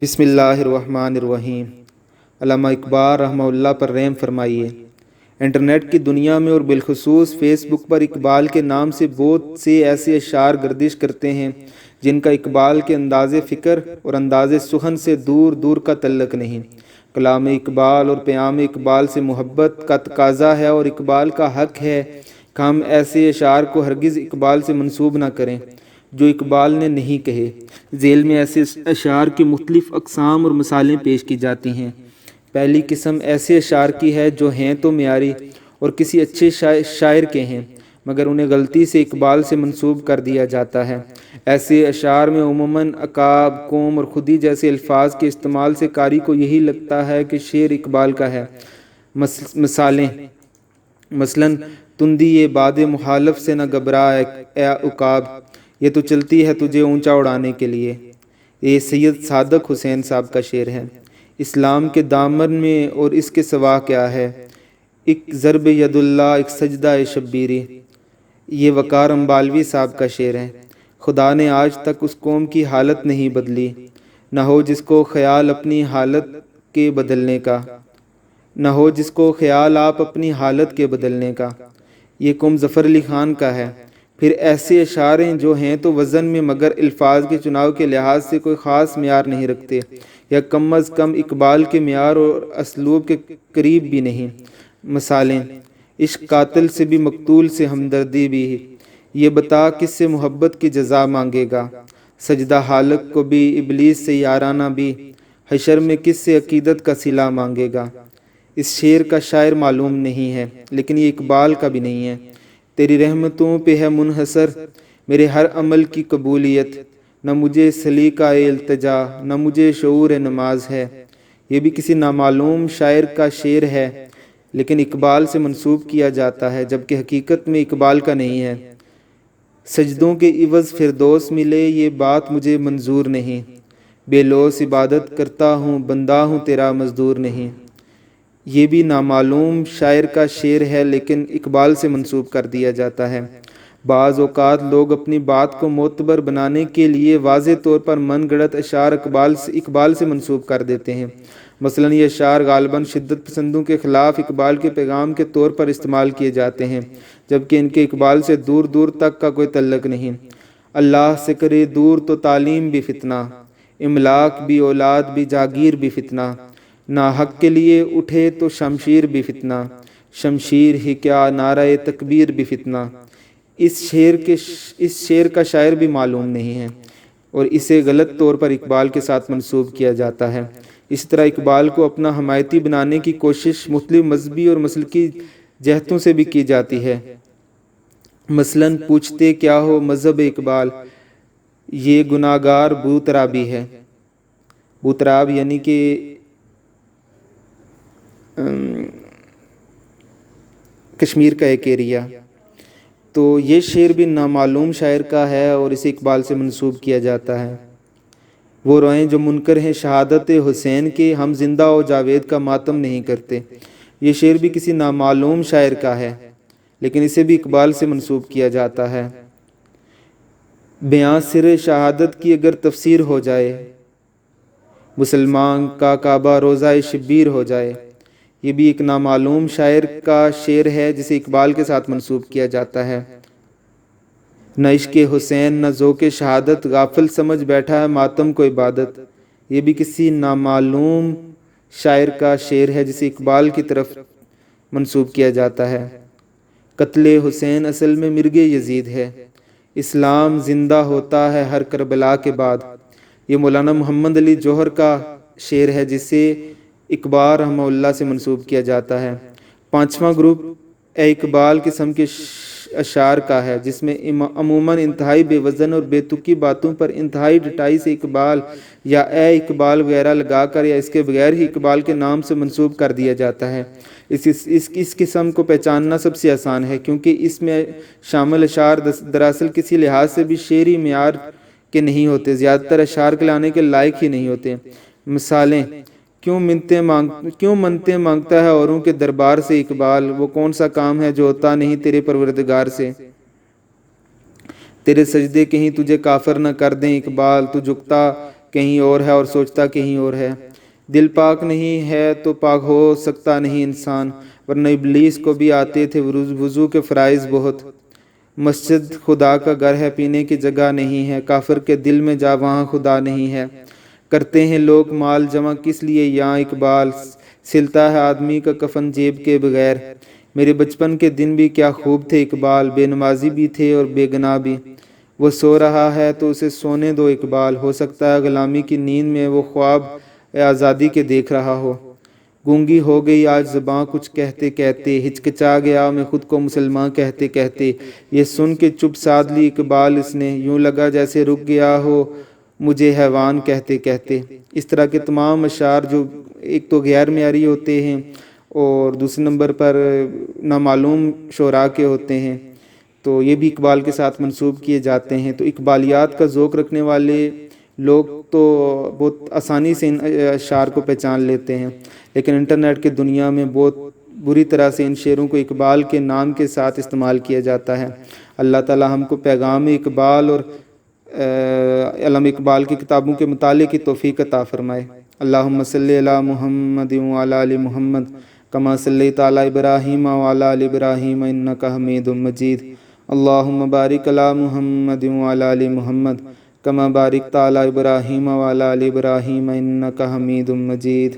بسم اللہ الرحمن الرحیم۔ علامہ اقبال رحمہ اللہ پر رحم فرمائیے۔ انٹرنیٹ کی دنیا میں اور بالخصوص فیس بک پر اقبال کے نام سے بہت سے ایسے اشعار گردش کرتے ہیں جن کا اقبال کے انداز فکر اور انداز سخن سے دور دور کا تعلق نہیں۔ کلام اقبال اور پیام اقبال سے محبت کا تقاضا ہے اور اقبال کا حق ہے کہ ہم ایسے اشعار کو ہرگز اقبال سے منسوب نہ کریں جو اقبال نے نہیں کہے۔ ذیل میں ایسے اشعار کی مختلف اقسام اور مثالیں پیش کی جاتی ہیں۔ پہلی قسم ایسے اشعار کی ہے جو ہیں تو معیاری اور کسی اچھے شاعر کے ہیں مگر انہیں غلطی سے اقبال سے منسوب کر دیا جاتا ہے۔ ایسے اشعار میں عموماً عقاب، قوم اور خودی جیسے الفاظ کے استعمال سے قاری کو یہی لگتا ہے کہ شعر اقبال کا ہے۔ مثلاً تندی یہ باد مخالف سے نہ گھبرا اے عقاب، یہ تو چلتی ہے تجھے اونچا اڑانے کے لیے۔ یہ سید صادق حسین صاحب کا شعر ہے۔ اسلام کے دامن میں اور اس کے سوا کیا ہے، ایک ضرب ید اللہ ایک سجدہ شبیری، یہ وقار امبالوی صاحب کا شعر ہے۔ خدا نے آج تک اس قوم کی حالت نہیں بدلی، نہ ہو جس کو خیال اپنی حالت کے بدلنے کا، نہ ہو جس کو خیال آپ اپنی حالت کے بدلنے کا۔ یہ قوم ظفر علی خان کا ہے۔ پھر ایسے اشعار ہیں جو ہیں تو وزن میں مگر الفاظ کے چناؤ کے لحاظ سے کوئی خاص معیار نہیں رکھتے یا کم از کم اقبال کے معیار اور اسلوب کے قریب بھی نہیں۔ مثالیں: عشق قاتل سے بھی مقتول سے ہمدردی بھی، یہ بتا کس سے محبت کی جزا مانگے گا، سجدہ حالق کو بھی ابلیس سے یارانہ بھی، حشر میں کس سے عقیدت کا صلہ مانگے گا۔ اس شعر کا شاعر معلوم نہیں ہے لیکن یہ اقبال کا بھی نہیں ہے۔ تیری رحمتوں پہ ہے منحصر میرے ہر عمل کی قبولیت، نہ مجھے سلیقہ التجا نہ مجھے شعور نماز ہے۔ یہ بھی کسی نامعلوم شاعر کا شعر ہے لیکن اقبال سے منسوب کیا جاتا ہے جبکہ حقیقت میں اقبال کا نہیں ہے۔ سجدوں کے عوض فردوس ملے یہ بات مجھے منظور نہیں، بے لوث عبادت کرتا ہوں بندہ ہوں تیرا مزدور نہیں۔ یہ بھی نامعلوم شاعر کا شعر ہے لیکن اقبال سے منسوب کر دیا جاتا ہے۔ بعض اوقات لوگ اپنی بات کو معتبر بنانے کے لیے واضح طور پر من گڑت اشعار اقبال سے منسوب کر دیتے ہیں۔ مثلاً یہ اشعار غالباً شدت پسندوں کے خلاف اقبال کے پیغام کے طور پر استعمال کیے جاتے ہیں جبکہ ان کے اقبال سے دور دور تک کا کوئی تعلق نہیں۔ اللہ سے کرے دور تو تعلیم بھی فتنہ، املاک بھی اولاد بھی جاگیر بھی فتنہ، نا حق کے لیے اٹھے تو شمشیر بھی فتنہ، شمشیر ہی کیا نعرہ تکبیر بھی فتنہ۔ اس شعر کا شاعر بھی معلوم نہیں ہے اور اسے غلط طور پر اقبال کے ساتھ منسوب کیا جاتا ہے۔ اس طرح اقبال کو اپنا حمایتی بنانے کی کوشش مختلف مذہبی اور مسلکی جہتوں سے بھی کی جاتی ہے۔ مثلاً پوچھتے کیا ہو مذہب اقبال، یہ گناہگار بوترابی ہے۔ بوتراب یعنی کہ کشمیر کا ایک ایریا۔ تو یہ شعر بھی نامعلوم شاعر کا ہے اور اسے اقبال سے منسوب کیا جاتا ہے۔ وہ روئیں جو منکر ہیں شہادت حسین کے، ہم زندہ و جاوید کا ماتم نہیں کرتے۔ یہ شعر بھی کسی نامعلوم شاعر کا ہے لیکن اسے بھی اقبال سے منسوب کیا جاتا ہے۔ بیاں سر شہادت کی اگر تفسیر ہو جائے، مسلمان کا کعبہ روضہ شبیر ہو جائے، یہ بھی ایک نامعلوم شاعر کا شعر ہے جسے اقبال کے ساتھ منسوب کیا جاتا ہے۔ نہ عشق حسین نہ ذوق شہادت، غافل سمجھ بیٹھا ہے ماتم کو عبادت، یہ بھی کسی نامعلوم شاعر کا شعر ہے جسے اقبال کی طرف منسوب کیا جاتا ہے۔ قتل حسین اصل میں مرگ یزید ہے، اسلام زندہ ہوتا ہے ہر کربلا کے بعد، یہ مولانا محمد علی جوہر کا شعر ہے جسے اقبال رحمہ اللہ سے منسوب کیا جاتا ہے۔ پانچواں گروپ اے اقبال قسم کے اشعار کا ہے جس میں عموماً انتہائی بے وزن اور بے تکی باتوں پر انتہائی ڈٹائی سے اقبال یا اے اقبال وغیرہ لگا کر یا اس کے بغیر ہی اقبال کے نام سے منسوب کر دیا جاتا ہے۔ اس قسم کو پہچاننا سب سے آسان ہے کیونکہ اس میں شامل اشعار دراصل کسی لحاظ سے بھی شعری معیار کے نہیں ہوتے، زیادہ تر اشعار کے لانے کے لائق ہی نہیں ہوتے۔ مثالیں: کیوں منتیں مانگتا ہے اوروں کے دربار سے اقبال، وہ کون سا کام ہے جو ہوتا نہیں تیرے پروردگار سے، تیرے سجدے کہیں تجھے کافر نہ کر دیں اقبال، تو جھکتا کہیں اور ہے اور سوچتا کہیں اور ہے۔ دل پاک نہیں ہے تو پاک ہو سکتا نہیں انسان، ورنہ ابلیس کو بھی آتے تھے وضو کے فرائض بہت۔ مسجد خدا کا گھر ہے، پینے کی جگہ نہیں ہے، کافر کے دل میں جا وہاں خدا نہیں ہے۔ کرتے ہیں لوگ مال جمع کس لیے یہاں اقبال، سلتا ہے آدمی کا کفن جیب کے بغیر۔ میرے بچپن کے دن بھی کیا خوب تھے اقبال، بے نمازی بھی تھے اور بے گناہ بھی۔ وہ سو رہا ہے تو اسے سونے دو اقبال، ہو سکتا ہے غلامی کی نیند میں وہ خواب آزادی کے دیکھ رہا ہو۔ گونگی ہو گئی آج زباں کچھ کہتے کہتے، ہچکچا گیا میں خود کو مسلمان کہتے کہتے۔ یہ سن کے چپ سادھ لی اقبال اس نے، یوں لگا جیسے رک گیا ہو مجھے حیوان کہتے کہتے۔ اس طرح کے تمام اشعار جو ایک تو غیر معیاری ہوتے ہیں اور دوسرے نمبر پر نامعلوم شعراء کے ہوتے ہیں، تو یہ بھی اقبال کے ساتھ منسوب کیے جاتے ہیں۔ تو اقبالیات کا ذوق رکھنے والے لوگ تو بہت آسانی سے ان اشعار کو پہچان لیتے ہیں، لیکن انٹرنیٹ کی دنیا میں بہت بری طرح سے ان شعروں کو اقبال کے نام کے ساتھ استعمال کیا جاتا ہے۔ اللہ تعالی ہم کو پیغام اقبال اور علم اقبال کی کتابوں کے مطالعے کی توفیق عطا فرمائے۔ اللہم صلی علی محمد وعلی آل محمد کما صلیت علی ابراہیم وعلی آل ابراہیم انک حمید مجید۔ اللہم بارک علی محمد وعلی آل محمد کما بارکت علی ابراہیم وعلی آل ابراہیم انک حمید مجید۔